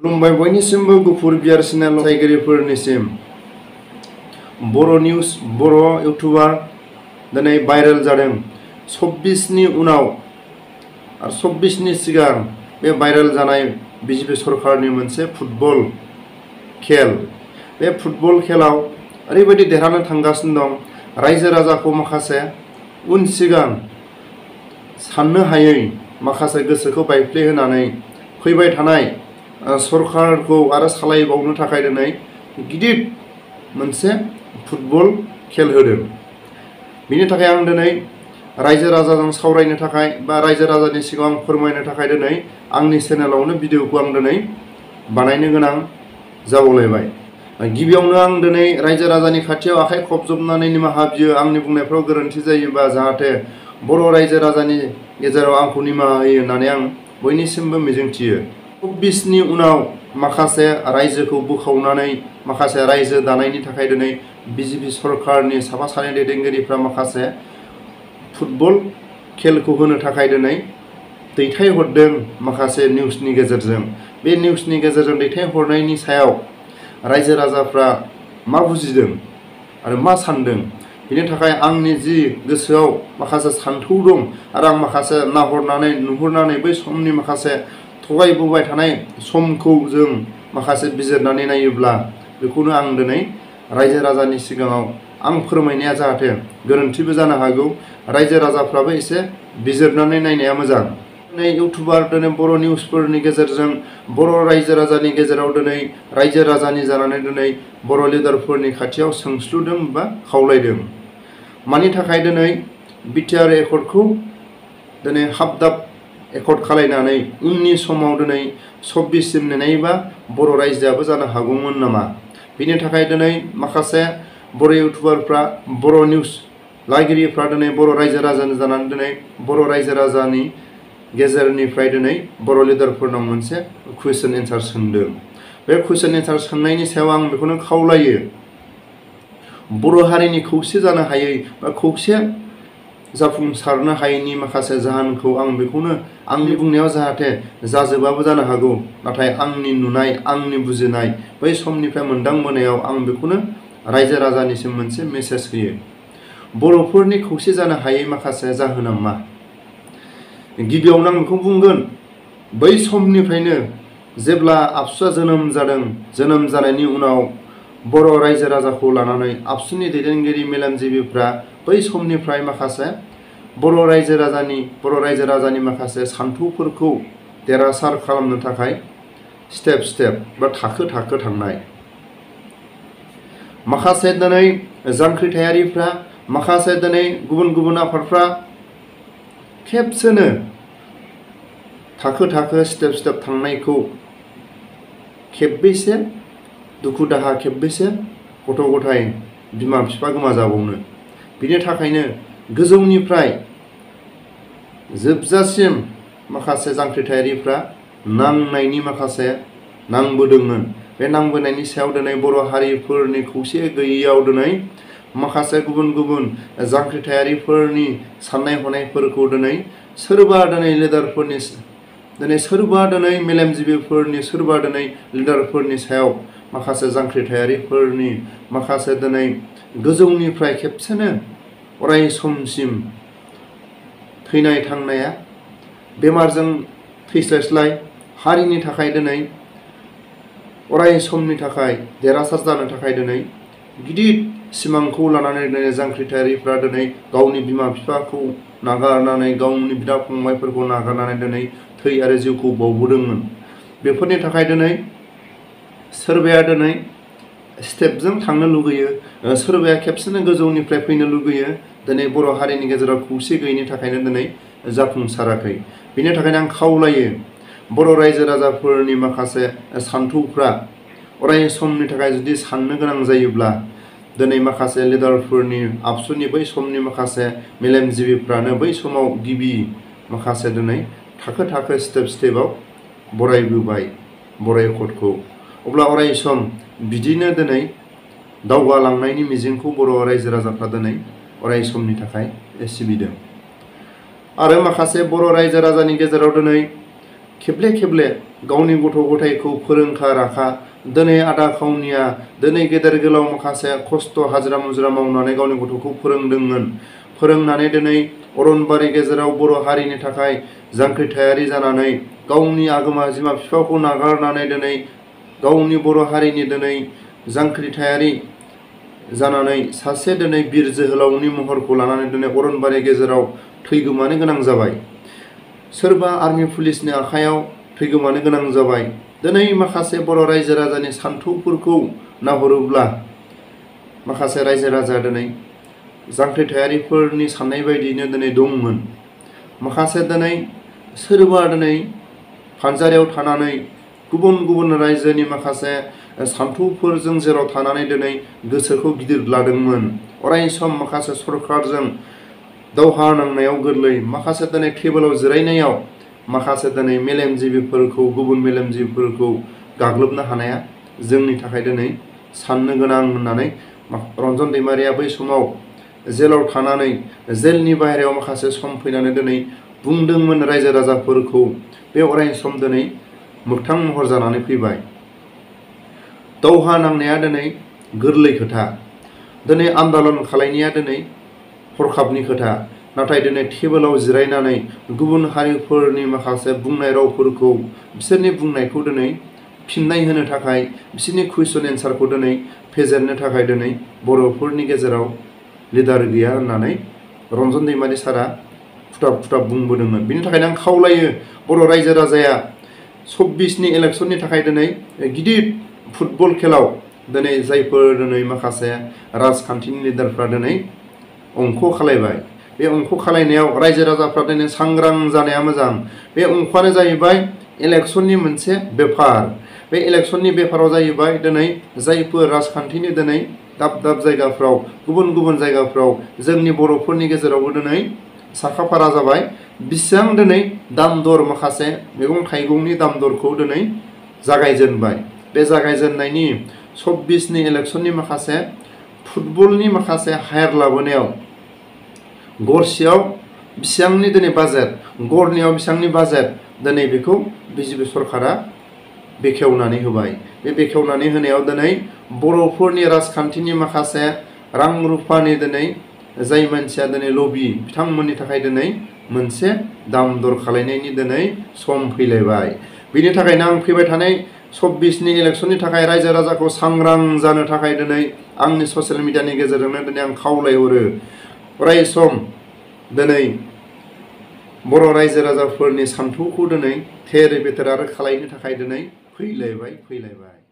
खुलुमबाय बयनिसिमबो गुफुर बियार चेनेल सायगिरिफोरनिसिम बर' निउज बर' इउटुबार दिनै भाइरेल जादों 24 नि उनाव आरो 24 नि सिगां बे भाइरेल जानाय बिजेपि सरकारनि मोनसे फुटबल खेल बे फुटबल खेलाव ओरैबायदि देरहानो थांगासिनो दं रायजो राजाखौ माखासे उन सिगां साननो हायै माखासे गोसोखौ बायफ्ले होनानै फैबाय थानाय सरकारखौ आरो सालायबावनो थाखाय दिनै गिदिर मोनसे फुटबल खेल होदों। बिनि थाखाय आं दिनै रायजो राजाजों सावरायनो थाखाय बा रायजो राजानि सिगाङाव फोरमायनो थाखाय दिनै आंनि चेनेलावनो भिडिअखौ आं दिनै बानायनो गोनां जाबावलायबाय। गिबियावनो आं दिनै रायजो राजानि खाथियाव आखाइ खबजबनानै निमाहा बियो आंनि बुंनायफ्राव गोरोन्थि जायोबा जाहाथे बर' रायजो राजानि गेजेराव आंखौ निमाहा होयो होननानै आं बयनिसिमबो मिजिंथियो। 24 नि उनाव माखासे रायजोखौ बोखावनानै माखासे रायजो दानायनि थाखाय दिनै बिजेपि सरकारनि साफा सानै दैदेनगिरिफ्रा माखासे फुटबल खेलखौ होनो थाखाय दिनै दैथायहरदों माखासे निउसनि गेजेरजों। बे निउसनि गेजेरजों दैथायहरनायनि सायाव रायजो राजाफ्रा मा बुजिदों आरो मा सानदों बिनि थाखाय आंनि जि गोसोआव माखासे सान्थौ दं आरो आं माखासे नाहरनानै नुहुरनानै बै समनि माखासे थगायबोबाय थानाय समखौ जों माखासे बिजिरनानै नायोब्ला बेखौनो आं दिनै रायजो राजानि सिगाङाव आं फोरमायनाया जाहाथे गोरोन्थिबो जानो हागौ रायजो राजाफ्राबो एसे बिजिरनानै नायनाया मोजां। दिनै इउटुबार दिनै बर' निउसफोरनि गेजेरजों बर' रायजो राजानि गेजेराव दिनै रायजो राजानि जानानै दिनै बर' लिडारफोरनि खाथियाव सोंस्लुदों बा खावलायदों। मानि थाखाय दिनै बिटिआर एकर्डखौ दिनै हाबदाब एकर्ड खालायनानै उननि समाव दिनै 24 सिम नेनायबा बर' रायजोआबो जानो हागौमोन नामा? बिनि थाखाय दिनै माखासे बर' इउटुबारफ्रा बर' निउस लागिरिफ्रा दिनै बर' रायजो राजानि जानानै दिनै बर' रायजो राजानि गेजेरनिफ्राय दिनै बर' लिडारफोरनाव मोनसे कुइसन एन्सार सोंदों। बे कुइसन एन्सार सोंनायनि सायाव आं बेखौनो खावलायो बर' हारिनि खौसे जानो हायै बा खौसे जाफुंसारनो हायैनि माखासे जाहोनखौ आं बेखौनो आंनि बुंनायाव जाहाथे जाजोबाबो जानो हागौ नाथाय आंनि नुनाय आंनि बुजिनाय बै समनिफ्राय मोनदांबोनायाव आं बेखौनो रायजो राजानिसिम मोनसे मेसेज होयो। बर'फोरनि खौसे जानो हायै माखासे जाहोना मा? गिबियावनो आं बेखौ बुंगोन बै समनिफ्रायनो जेब्ला आबसुआ जोनोम जादों जोनोम जानायनि उनाव बर' रायजो राजाखौ लानानै आबसुनि दैदेनगिरि मेलेमजिबिफ्रा बै समनिफ्राय माखासे बर' रायजो राजानि माखासे सान्थौफोरखौ देरहासार खालामनो थाखाय स्टेप बा थाखो थांनाय। माखासे दिनै जांख्रिथायारिफ्रा माखासे दिनै गुबुन आफादफ्रा खेबसेनो थाखो स्टेप थांनायखौ खेबबेसे दुखु दाहा खेबबेसे गथ' गथाय बिमा बिफा गोमाजाबावनो बिनि थाखायनो गोजौनिफ्राय जोबजासिम माखासे जांख्रिथायारिफ्रा नांनायनि माखासे नांबोदोंमोन। बे नांबोनायनि सायाव दिनै बर' हारिफोरनि खौसे गैयैयाव दिनै माखासे गुबुन जांख्रिथायारिफोरनि साननाय हनायफोरखौ दिनै सोरबा दिनै लिडारफोरनि दिनै सोरबा दिनै मेलेमजिबिफोरनि सोरबा दिनै लिडारफोरनि सायाव माखासे जांख्रिथायारिफोरनि माखासे दिनै गोजौनिफ्राय खेबसेनो अराय समसिम थैनाय थांनाया बेमारजों थैस्लाय हारिनि थाखाय दिनै अराय समनि थाखाय देरहासार जानो थाखाय दिनै गिदिर सिमांखौ लानानै दिनै जांख्रिथायारिफ्रा दिनै गावनि बिमा बिफाखौ नागारनानै गावनि बिदा फंबायफोरखौ नागारनानै दिनै थै आरो जिउखौ बावबोदोंमोन। बेफोरनि थाखाय दिनै सोरबाया दिनै स्टेपजों थांनो लुगैयो सोरबाया खेबसेनो गोजौनिफ्राय फैनो लुगैयो दिनै बर' हारिनि गेजेराव खौसे गैयैनि थाखायनो दिनै जाफुंसाराखै। बिनि थाखायनो आं खावलायो बर' रायजो राजाफोरनि माखासे सान्थौफ्रा अराय समनि थाखाय जुदि साननो गोनां जायोब्ला दिनै माखासे लिडारफोरनि आबसुनि बै समनि माखासे मेलेमजिबिफ्रानो बै समाव गिबि माखासे दिनै थाखो स्टेपआव बरायबोबाय बर' एकर्डखौ। अब्ला अराय सम बिदिनो दिनै दावगालांनायनि मिजिंखौ बर' रायजो राजाफ्रा दिनै अराय समनि थाखाय सिबिदों। आरो माखासे बर' रायजो राजानि गेजेराव दिनै खेबले गावनि गथ' गथायखौ फोरोंखा राखा दिनै आदा खावनिया दिनै गेदेर गोलाव माखासे खस्थ' हाजिरा मुजिरा मावनानै गावनि गथ'खौ फोरोंदोंमोन। फोरोंनानै दिनै अरनबारि गेजेराव बर' हारिनि थाखाय जांख्रिथायारि जानानै गावनि आगोमा बिमा बिफाखौ नागारनानै दिनै गावनि बर' हारिनि दिनै जांख्रिथायारि जानानै सासे दिनै बिर जोहोलावनि महरखौ लानानै दिनै अरनबारि गेजेराव थैगोमानो गोनां जाबाय। सोरबा आर्मि पुलिसनि आखायाव थैगोमानो गोनां जाबाय। दिनै माखासे बर' रायजो राजानि सान्थौफोरखौ नाहरोब्ला माखासे रायजो राजा दिनै जांख्रिथायारिफोरनि साननाय बायदियैनो दिनै दंमोन। माखासे दिनै सोरबा दिनै फानजारियाव थानानै गुबुन गुबुन रायजोनि माखासे सान्थौफोरजों जेराव थानानै दिनै गोसोखौ गिदिर लादोंमोन। अराय सम माखासे सरखारजों दावहा नांनायाव गोरलै, माखासे दिनै टेबोलाव जिरायनायाव माखासे दिनै मेलेमजिबिफोरखौ गुबुन मेलेमजिबिफोरखौ गाग्लोबनो हानाया जोंनि थाखाय दिनै साननो गोनां होननानै रन्जन दैमारिया बै समाव जेलाव थानानै जेलनि बाहेरायाव माखासे सम फैनानै दिनै बुंदोंमोन रायजो राजाफोरखौ। बे अराय सम दिनै मोगथां महर जानानै फैबाय। दावहा नांनाया दिनै गोरलै खोथा, दिनै आन्दालन खालायनाया दिनै हरखाबनि खोथा। नाथाय दिनै टेबोलाव जिरायनानै गुबुन हारिफोरनि माखासे बुंनाय रावफोरखौ बिसोरनि बुंनायखौ दिनै फिननाय होनो थाखाय बिसोरनि कुइसन एन्सारखौ दिनै फेजेननो थाखाय दिनै बर'फोरनि गेजेराव लिडार गैया होननानै रन्जन दैमारि सारा खुथाब खुथाब बुंबोदोंमोन। बिनि थाखायनो आं खावलायो बर' रायजो राजाया 26नि इलेक्सननि थाखाय दिनै गिदिर फुटबल खेलाव दिनै जायफोर दिनै माखासे राजखान्थिनि लिडारफ्रा दिनै अंख खालायबाय। बे अंख खालायनायाव रायजो राजाफ्रा दिनै सांग्रां जानाया मोजां। बे अंखआनो जाहैबाय इलेक्सननि मोनसे बेफार। बे इलेक्सननि बेफाराव जाहैबाय दिनै जायफोर राजखान्थिनि दिनै दाब दाब जायगाफ्राव गुबुन गुबुन जायगाफ्राव जोंनि बर'फोरनि गेजेरावबो दिनै साखाफारा जाबाय। बिसिबां दिनै दाम दर माखासे मैगं थाइगंनि दाम दरखौ दिनै जागायजेनबाय। बे जागायजेननायनि 26नि इलेक्सननि माखासे फुटबलनि माखासे हायार लाबोनायाव गरसेयाव बेसेबांनि दिनै बाजेट, गरनैयाव बेसेबांनि बाजेट दिनै बेखौ बिजेपि सरकारा बेखेवनानै होबाय। बे बेखेवनानै होनायाव दिनै बर'फोरनि राजखान्थिनि माखासे रां रुफानि दिनै जाय मानसिया दिनै लबि बिथांमोननि थाखाय दिनै मोनसे दाम दर खालायनायनि दिनै सम फैलायबाय। बिनि थाखायनो आं फैबाय थानाय 26नि इलेक्सननि थाखाय रायजो राजाखौ सांग्रां जानो थाखाय दिनै आंनि ससियेल मिडियानि गेजेरजोंनो दिनै आं खावलायहरो। अराय सम दिनै बर' रायजो राजाफोरनि सान्थौखौ दिनै थेर बेथेर आरो खालायनो थाखाय दिनै फैलायबाय।